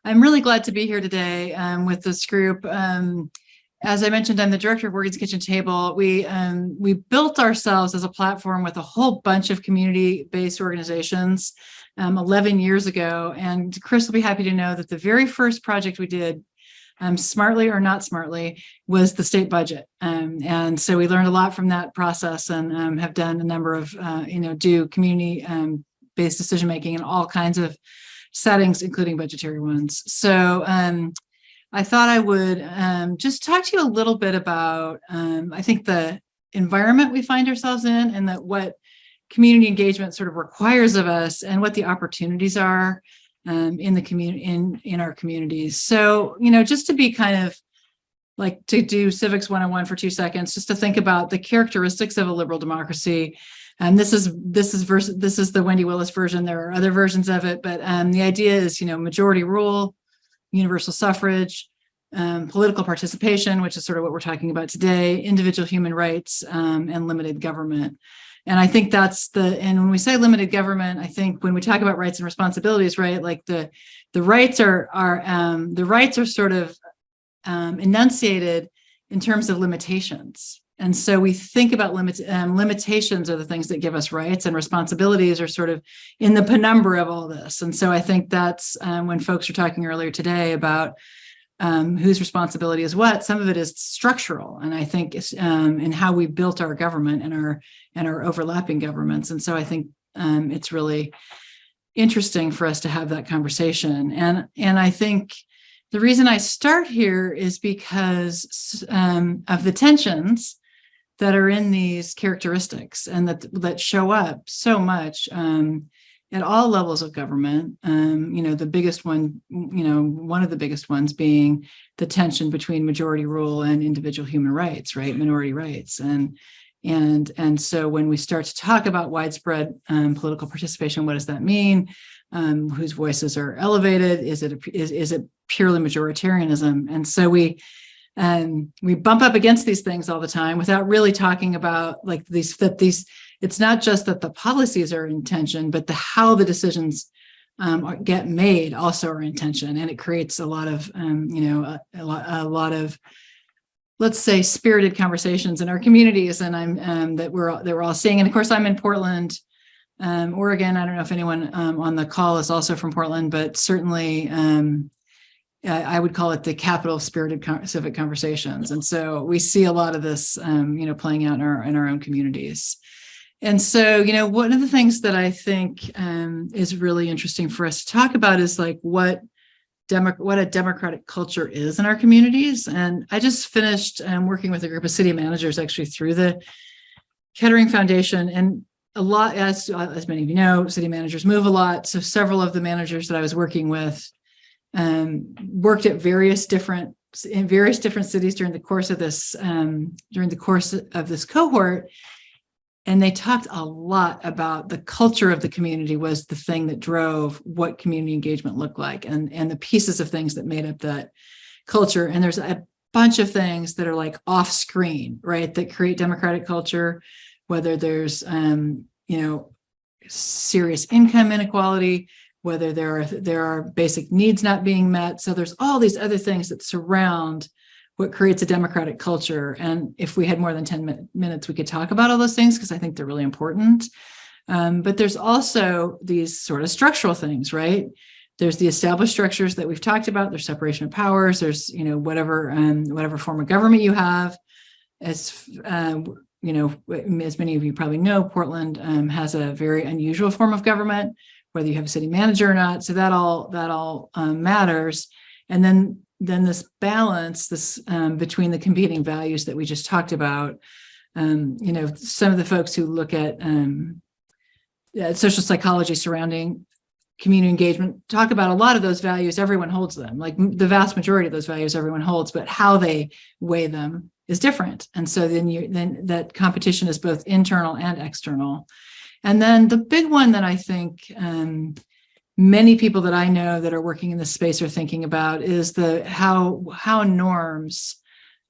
I'm really glad to be here today with this group. As I mentioned, I'm the director of Morgan's Kitchen Table. We built ourselves as a platform with a whole bunch of community-based organizations 11 years ago. And Chris will be happy to know that the very first project we did, smartly or not smartly, was the state budget. And so we learned a lot from that process and have done a number of, do community-based decision-making in all kinds of settings, including budgetary ones. So I thought I would just talk to you a little bit about, I think, the environment we find ourselves in, and that what community engagement sort of requires of us, and what the opportunities are in the community, in our communities. So, just to be kind of like to do civics 101 for 2 seconds, just to think about the characteristics of a liberal democracy. And this is the Wendy Willis version. There are other versions of it, but the idea is, majority rule, universal suffrage, political participation, which is sort of what we're talking about today, individual human rights, and limited government. And I think and when we say limited government, I think when we talk about rights and responsibilities, right, like the rights are sort of enunciated in terms of limitations. And so we think about limitations are the things that give us rights, and responsibilities are sort of in the penumbra of all this. And so I think that's when folks were talking earlier today about whose responsibility is what, some of it is structural. And I think in how we built our government and our overlapping governments. And so I think it's really interesting for us to have that conversation. And I think the reason I start here is because of the tensions that are in these characteristics, and that show up so much at all levels of government. The biggest one, one of the biggest ones being the tension between majority rule and individual human rights, right? Minority rights. And so when we start to talk about widespread political participation, what does that mean? Whose voices are elevated? Is it purely majoritarianism? And so we bump up against these things all the time without really talking about it's not just that the policies are in tension, but how the decisions get made also are in tension. And it creates a lot of a lot of, let's say, spirited conversations in our communities. And that we're all seeing. And of course, I'm in Portland, Oregon. I don't know if anyone on the call is also from Portland, but certainly I would call it the capital of spirited civic conversations. And so we see a lot of this, playing out in our own communities. And so, one of the things that I think is really interesting for us to talk about is like what a democratic culture is in our communities. And I just finished working with a group of city managers actually through the Kettering Foundation. And a lot, as many of you know, city managers move a lot. So several of the managers that I was working with worked at various different cities during the course of this cohort. And they talked a lot about the culture of the community was the thing that drove what community engagement looked like, and the pieces of things that made up that culture. And there's a bunch of things that are like off screen, right, that create democratic culture, whether there's, serious income inequality, whether there are basic needs not being met. So there's all these other things that surround what creates a democratic culture. And if we had more than 10 minutes, we could talk about all those things, because I think they're really important. But there's also these sort of structural things, right? There's the established structures that we've talked about. There's separation of powers. There's, whatever form of government you have. As many of you probably know, Portland has a very unusual form of government, whether you have a city manager or not. So that all matters. And then this balance, between the competing values that we just talked about. Some of the folks who look at social psychology surrounding community engagement talk about a lot of those values. Everyone holds them, like the vast majority of those values everyone holds, but how they weigh them is different. And so then that competition is both internal and external. And then the big one that I think many people that I know that are working in this space are thinking about is how norms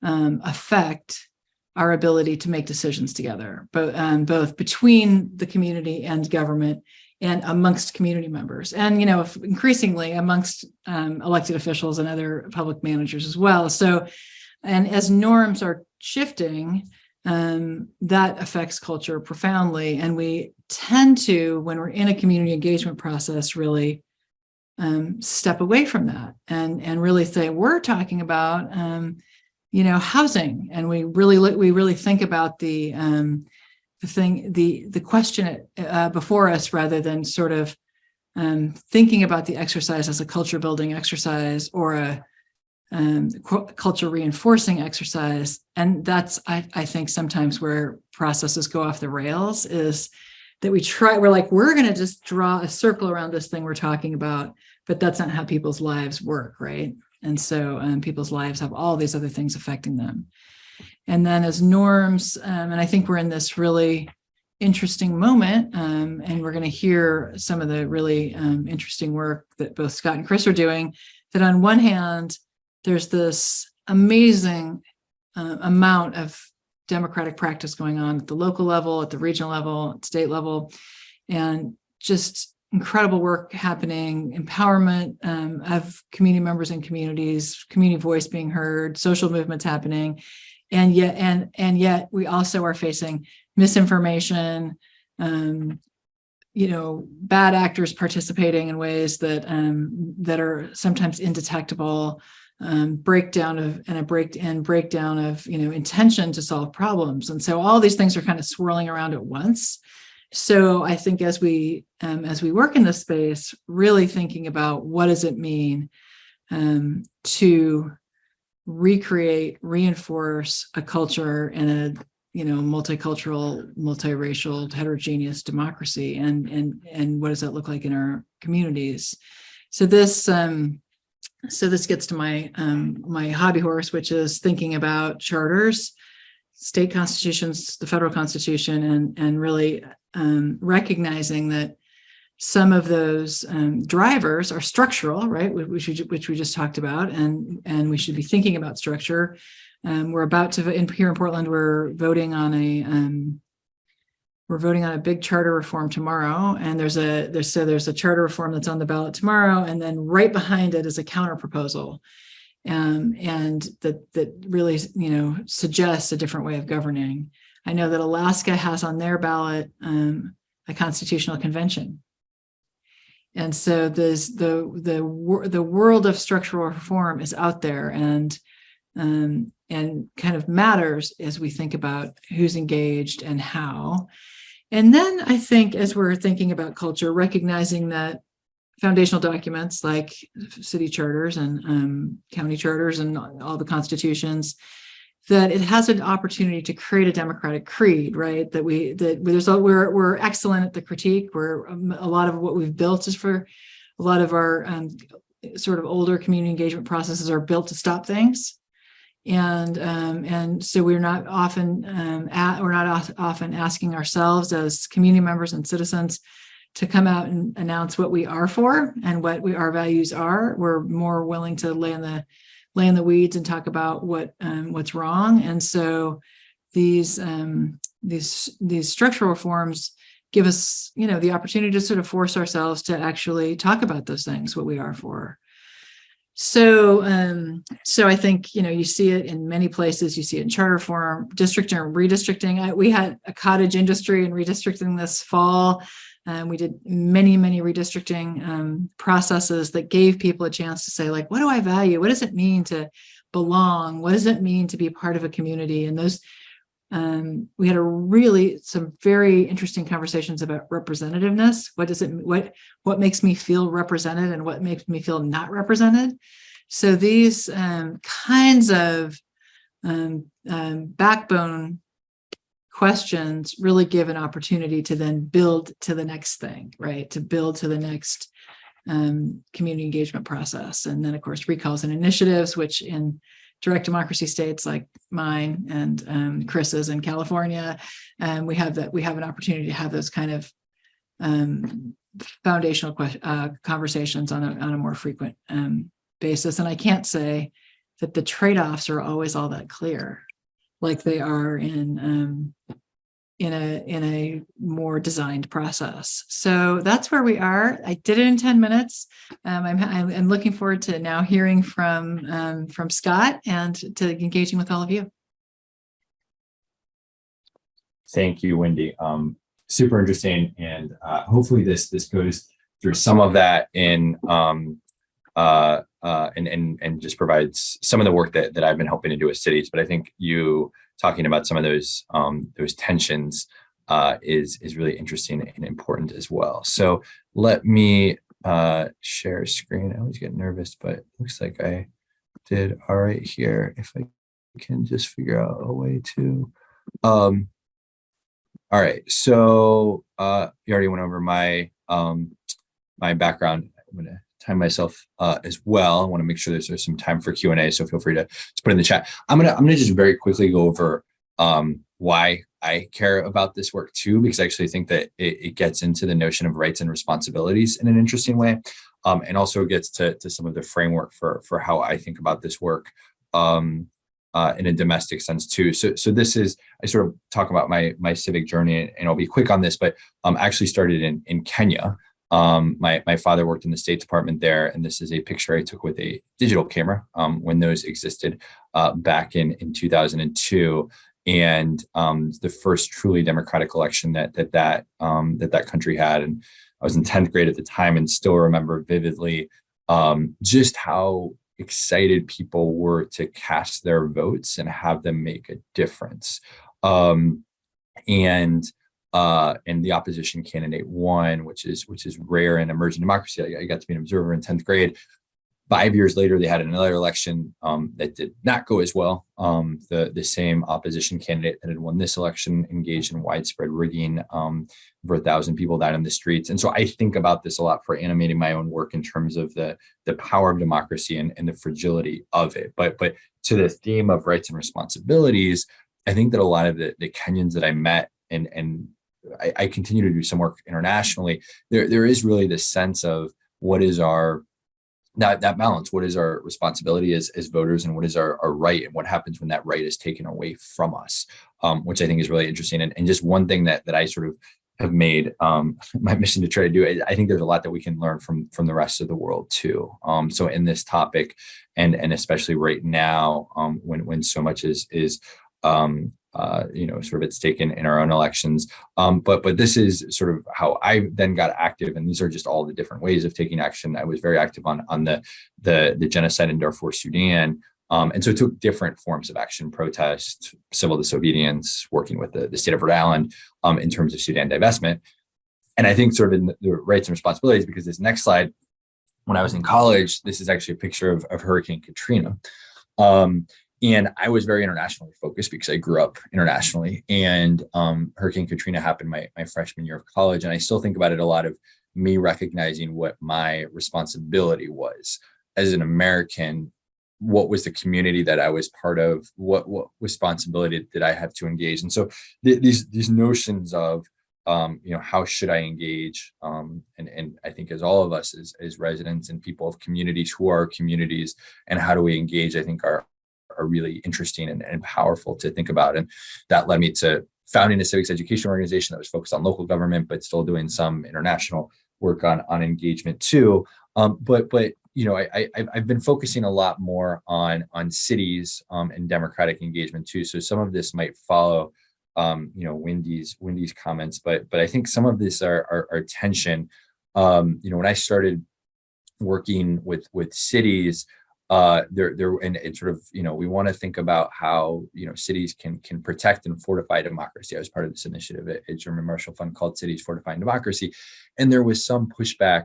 affect our ability to make decisions together, both between the community and government, and amongst community members, and increasingly amongst elected officials and other public managers as well. So, and as norms are shifting, that affects culture profoundly, and we tend to, when we're in a community engagement process, really step away from that and really say we're talking about housing, and we really think about the question before us, rather than sort of thinking about the exercise as a culture building exercise or a culture reinforcing exercise. And that's, I think, sometimes where processes go off the rails, is that we're going to just draw a circle around this thing we're talking about, but that's not how people's lives work, right? And so people's lives have all these other things affecting them. And then as norms, and I think we're in this really interesting moment, and we're going to hear some of the really interesting work that both Scott and Chris are doing, that on one hand, there's this amazing amount of democratic practice going on at the local level, at the regional level, at state level, and just incredible work happening, empowerment of community members and communities, community voice being heard, social movements happening. And yet we also are facing misinformation, bad actors participating in ways that are sometimes indetectable, breakdown of intention to solve problems. And so all these things are kind of swirling around at once. So I think as we work in this space, really thinking about what does it mean to recreate, reinforce a culture in a multicultural, multiracial, heterogeneous democracy, and what does that look like in our communities? So this gets to my hobby horse, which is thinking about charters, state constitutions, the federal constitution, and really recognizing that some of those drivers are structural, right? Which we just talked about, and we should be thinking about structure. We're about to, here in Portland, we're voting on a big charter reform tomorrow, and there's a charter reform that's on the ballot tomorrow, and then right behind it is a counter proposal, and that really suggests a different way of governing. I know that Alaska has on their ballot a constitutional convention. And so there's the world of structural reform is out there, and kind of matters as we think about who's engaged and how. And then I think, as we're thinking about culture, recognizing that foundational documents like city charters and county charters and all the constitutions, that it has an opportunity to create a democratic creed, right? We're excellent at the critique. Where a lot of what we've built is for a lot of our sort of older community engagement processes are built to stop things, and so we're not often asking ourselves as community members and citizens to come out and announce what we are for and what our values are. We're more willing to lay in the weeds and talk about what's wrong. And so these structural reforms give us, the opportunity to sort of force ourselves to actually talk about those things, what we are for. So I think, you see it in many places. You see it in charter reform, districting or redistricting. We had a cottage industry in redistricting this fall. We did many redistricting processes that gave people a chance to say, like, what do I value? What does it mean to belong? What does it mean to be part of a community? And those, we had some very interesting conversations about representativeness. What makes me feel represented and what makes me feel not represented? So these kinds of backbone questions really give an opportunity to then build to the next thing, right? To build to the next community engagement process. And then, of course, recalls and initiatives, which in direct democracy states like mine and Chris's in California, we have an opportunity to have those kind of foundational conversations on a more frequent basis. And I can't say that the trade-offs are always all that clear, like they are in in a more designed process. So that's where we are. I did it in 10 minutes. I'm looking forward to now hearing from Scott and to engaging with all of you. Thank you, Wendy. Super interesting, and hopefully this goes through some of that and just provides some of the work that I've been helping to do with cities. But I think you talking about some of those tensions is really interesting and important as well. So let me share screen. I always get nervous, but it looks like I did all right here. If I can just figure out a way to. All right, so you already went over my my background. I'm going to time myself as well. I want to make sure there's some time for Q&A, so feel free to put in the chat. I'm gonna just very quickly go over why I care about this work too, because I actually think that it gets into the notion of rights and responsibilities in an interesting way, and also gets to some of the framework for how I think about this work in a domestic sense too. So this is, I sort of talk about my civic journey, and I'll be quick on this, but actually started in Kenya. My father worked in the State Department there, and this is a picture I took with a digital camera when those existed back in 2002, and the first truly democratic election that country had. And I was in 10th grade at the time, and still remember vividly just how excited people were to cast their votes and have them make a difference. And the opposition candidate won, which is rare in emerging democracy. I got to be an observer in 10th grade. 5 years later, they had another election that did not go as well. The same opposition candidate that had won this election engaged in widespread rigging. Over 1,000 people died on the streets. And so I think about this a lot for animating my own work in terms of the power of democracy and the fragility of it. But to the theme of rights and responsibilities, I think that a lot of the Kenyans that I met, and I continue to do some work internationally, there is really this sense of what is our that balance. What is our responsibility as voters, and what is our right, and what happens when that right is taken away from us, which I think is really interesting. And just one thing that I sort of have made my mission to try to do, I think there's a lot that we can learn from the rest of the world too. So in this topic, and especially right now, when so much is sort of at stake in our own elections. But this is sort of how I then got active, and these are just all the different ways of taking action. I was very active on the genocide in Darfur, Sudan. And so it took different forms of action: protest, civil disobedience, working with the state of Rhode Island in terms of Sudan divestment. And I think sort of in the rights and responsibilities, because this next slide, when I was in college, this is actually a picture of Hurricane Katrina. And I was very internationally focused because I grew up internationally. And Hurricane Katrina happened my freshman year of college. And I still think about it a lot of me recognizing what my responsibility was as an American. What was the community that I was part of? What responsibility did I have to engage? And so these notions of how should I engage? And I think as all of us as residents and people of communities who are communities, and how do we engage, I think are really interesting and powerful to think about. And that led me to founding a civics education organization that was focused on local government, but still doing some international work on engagement too. But I've been focusing a lot more on cities and democratic engagement too. So some of this might follow Wendy's comments, but I think some of this are tension. When I started working with cities, and it's sort of, we want to think about how, cities can protect and fortify democracy. I was part of this initiative at German Marshall Fund called Cities Fortifying Democracy. And there was some pushback,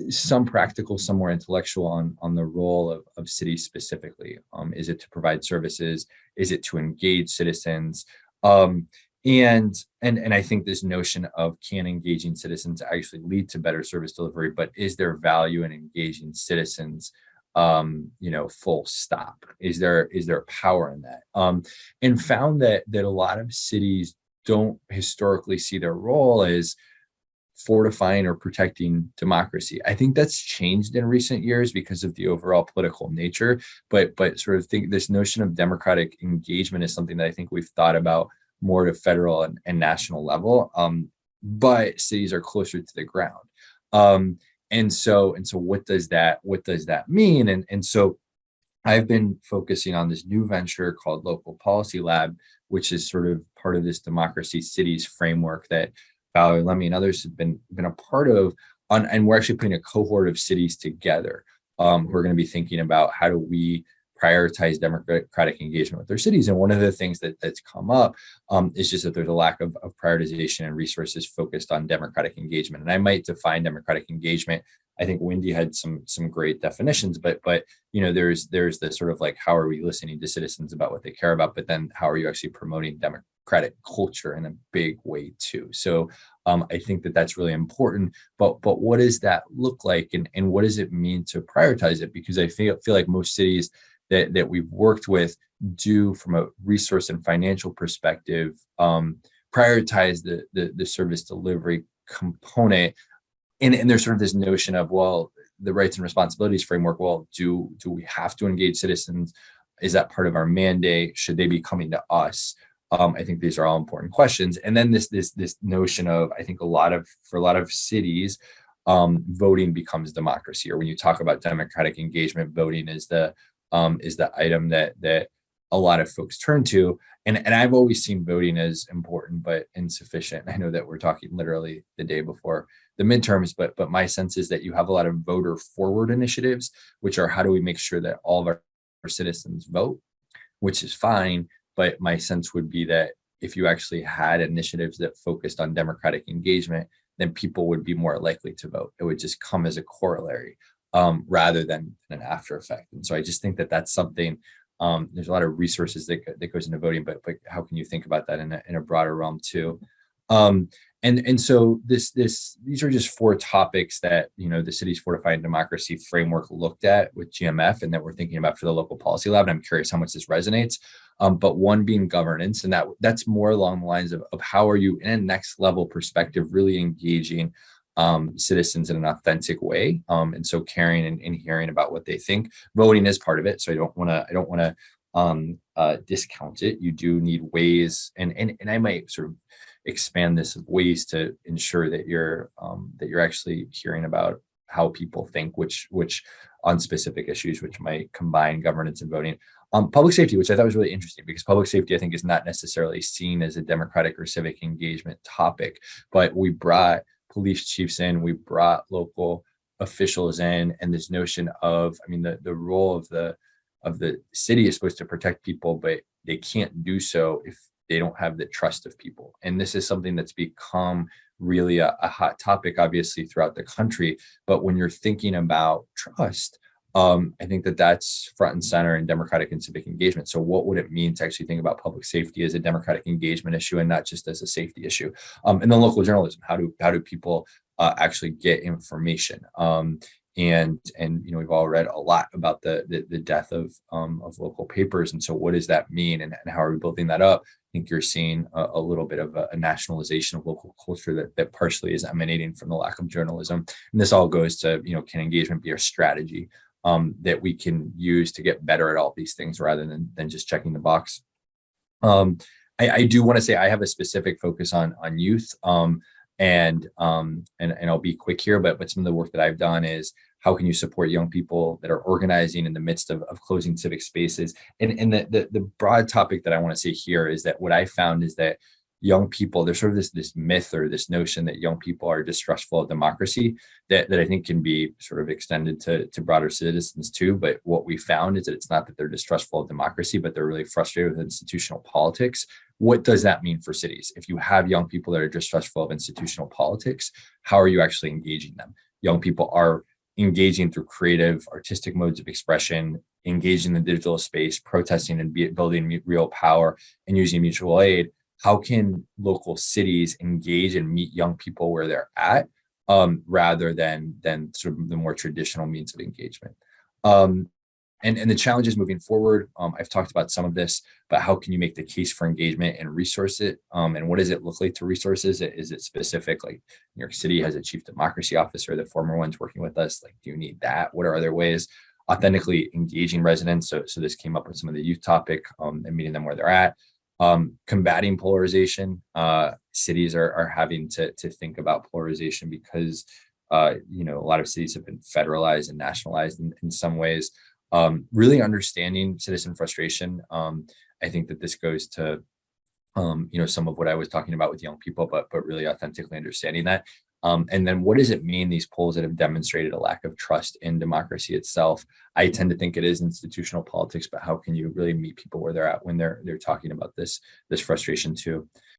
some practical, some more intellectual on the role of cities specifically. Is it to provide services? Is it to engage citizens? And I think this notion of can engaging citizens actually lead to better service delivery, but is there value in engaging citizens? Full stop. Is there power in that? And found that a lot of cities don't historically see their role as fortifying or protecting democracy. I think that's changed in recent years because of the overall political nature, but sort of think this notion of democratic engagement is something that I think we've thought about more to federal and national level. But cities are closer to the ground. And so what does that mean? And so I've been focusing on this new venture called Local Policy Lab, which is sort of part of this Democracy Cities framework that Valerie Lemmy and others have been a part of. And we're actually putting a cohort of cities together who are going to be thinking about how do we prioritize democratic engagement with their cities. And one of the things that's come up is just that there's a lack of prioritization and resources focused on democratic engagement. And I might define democratic engagement. I think Wendy had some great definitions, but there's the sort of like, how are we listening to citizens about what they care about, but then how are you actually promoting democratic culture in a big way too? So I think that's really important. But what does that look like, and what does it mean to prioritize it? Because I feel like most cities that we've worked with do, from a resource and financial perspective, prioritize the service delivery component. And there's sort of this notion of, well, the rights and responsibilities framework, well, do we have to engage citizens? Is that part of our mandate? Should they be coming to us? I think these are all important questions. And then this notion of, I think for a lot of cities, voting becomes democracy. Or when you talk about democratic engagement, voting is the item that a lot of folks turn to. And I've always seen voting as important but insufficient. I know that we're talking literally the day before the midterms, but my sense is that you have a lot of voter forward initiatives, which are, how do we make sure that all of our citizens vote, which is fine. But my sense would be that if you actually had initiatives that focused on democratic engagement, then people would be more likely to vote. It would just come as a corollary rather than an after effect. And so I just think that's something. There's a lot of resources that goes into voting, but how can you think about that in a broader realm too? And so these are just 4 topics that the Cities Fortifying Democracy framework looked at with GMF, and that we're thinking about for the Local Policy Lab. And I'm curious how much this resonates. But one being governance, and that's more along the lines of how are you, in a next level perspective, really engaging citizens in an authentic way, and so caring and hearing about what they think. Voting is part of it, so I don't want to discount it. You do need ways, and I might sort of expand this, of ways to ensure that you're actually hearing about how people think, which on specific issues, which might combine governance and voting. Public safety, which I thought was really interesting, because public safety, I think, is not necessarily seen as a democratic or civic engagement topic, but we brought police chiefs in, we brought local officials in, and this notion of, the role of the city is supposed to protect people, but they can't do so if they don't have the trust of people. And this is something that's become really a hot topic, obviously, throughout the country. But when you're thinking about trust, I think that's front and center in democratic and civic engagement. So what would it mean to actually think about public safety as a democratic engagement issue and not just as a safety issue? And then local journalism, how do people actually get information? And we've all read a lot about the death of local papers. And so what does that mean, and how are we building that up? I think you're seeing a little bit of a nationalization of local culture that partially is emanating from the lack of journalism. And this all goes to, can engagement be a strategy that we can use to get better at all these things rather than just checking the box? I do want to say I have a specific focus on youth, and I'll be quick here, but some of the work that I've done is, how can you support young people that are organizing in the midst of closing civic spaces? And the broad topic that I want to say here is that what I found is that young people, there's sort of this myth or this notion that young people are distrustful of democracy that I think can be sort of extended to broader citizens too. But what we found is that it's not that they're distrustful of democracy, but they're really frustrated with institutional politics. What does that mean for cities? If you have young people that are distrustful of institutional politics, how are you actually engaging them? Young people are engaging through creative, artistic modes of expression, engaging in the digital space, protesting and building real power, and using mutual aid. How can local cities engage and meet young people where they're at, rather than sort of the more traditional means of engagement? And the challenges moving forward, I've talked about some of this, but how can you make the case for engagement and resource it? And what does it look like to resources? Is it specific? Like New York City has a chief democracy officer, the former one's working with us. Like, do you need that? What are other ways? Authentically engaging residents. So this came up with some of the youth topic, and meeting them where they're at. Combating polarization. Cities are having to think about polarization because a lot of cities have been federalized and nationalized in some ways. Really understanding citizen frustration. I think that this goes to some of what I was talking about with young people, but really authentically understanding that. And then what does it mean, these polls that have demonstrated a lack of trust in democracy itself? I tend to think it is institutional politics, but how can you really meet people where they're at when they're talking about this frustration too?